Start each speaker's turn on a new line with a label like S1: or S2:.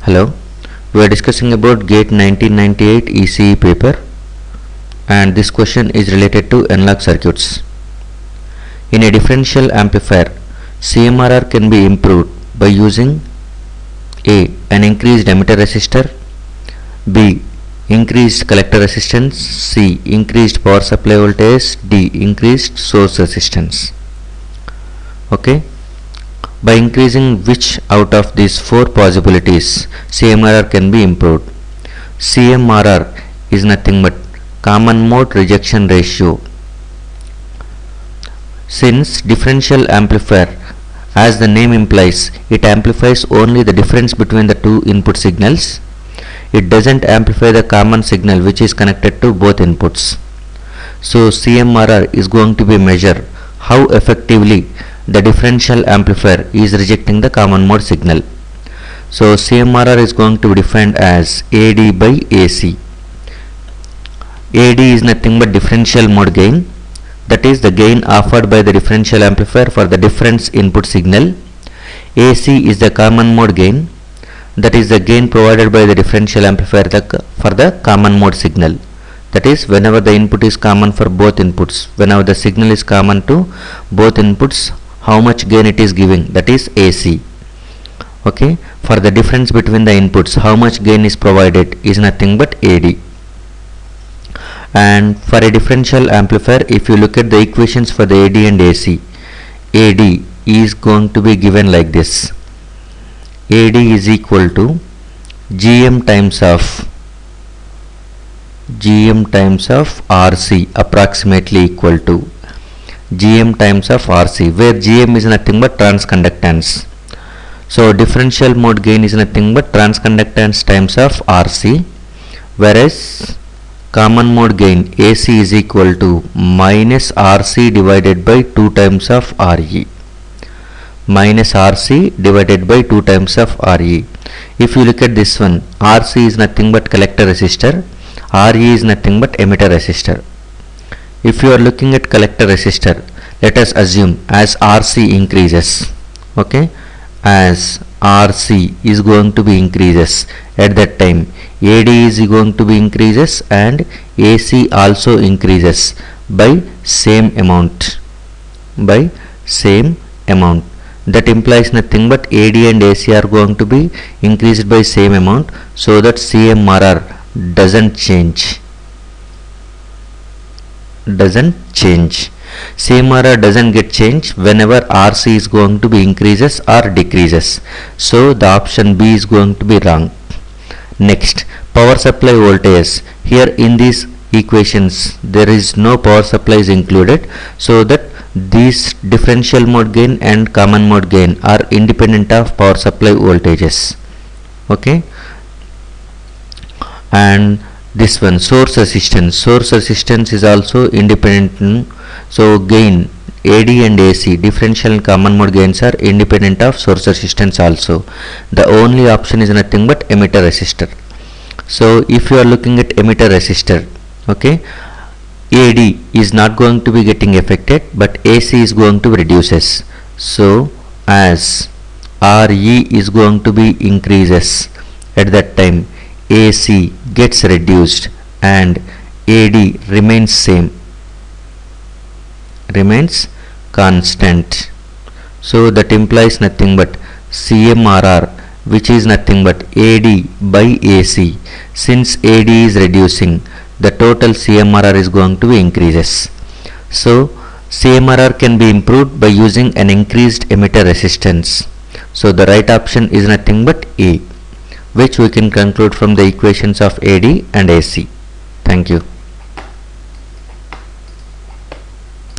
S1: Hello, we are discussing about GATE 1998 ECE paper, and this question is related to analog circuits. In a differential amplifier, CMRR can be improved by using A. An increased emitter resistor, B. Increased collector resistance, C. Increased power supply voltage, D. Increased source resistance. Okay. By increasing which out of these four possibilities CMRR can be improved? CMRR is nothing but common mode rejection ratio. Since differential amplifier, as the name implies, it amplifies only the difference between the two input signals. It doesn't amplify the common signal which is connected to both inputs. So CMRR is going to be measure how effectively the differential amplifier is rejecting the common mode signal. So CMRR is going to be defined as AD by AC. AD is nothing but differential mode gain, that is the gain offered by the differential amplifier for the difference input signal. AC is the common mode gain, that is the gain provided by the differential amplifier for the common mode signal. That is, whenever the input is common for both inputs, whenever the signal is common to both inputs, how much gain it is giving, that is AC. Okay, for the difference between the inputs, how much gain is provided is nothing but AD. And for a differential amplifier, if you look at the equations for the AD and AC, AD is going to be given like this. AD is equal to GM times of RC, approximately equal to GM times of RC, where GM is nothing but transconductance. So differential mode gain is nothing but transconductance times of RC, whereas common mode gain AC is equal to minus RC divided by 2 times of RE. Minus RC divided by 2 times of RE. If you look at this one, RC is nothing but collector resistor, RE is nothing but emitter resistor. If you are looking at collector resistor, let us assume as RC increases, okay, as RC is going to be increases, at that time AD is going to be increases and AC also increases by same amount. That implies nothing but AD and AC are going to be increased by same amount, so that CMRR doesn't change. CMRR doesn't get changed whenever RC is going to be increases or decreases. So the option B is going to be wrong. Next, power supply voltage. Here in these equations there is no power supply is included, so that these differential mode gain and common mode gain are independent of power supply voltages. Okay, and this one, source resistance is also independent. So gain AD and AC, differential and common mode gains, are independent of source resistance also. The only option is nothing but emitter resistor. So if you are looking at emitter resistor, okay, AD is not going to be getting affected, but AC is going to reduces. So as RE is going to be increases, at that time AC gets reduced and AD remains constant. So that implies nothing but CMRR, which is nothing but AD by AC. Since AD is reducing, the total CMRR is going to be increases. So CMRR can be improved by using an increased emitter resistance. So the right option is nothing but A, which we can conclude from the equations of AD and AC. Thank you.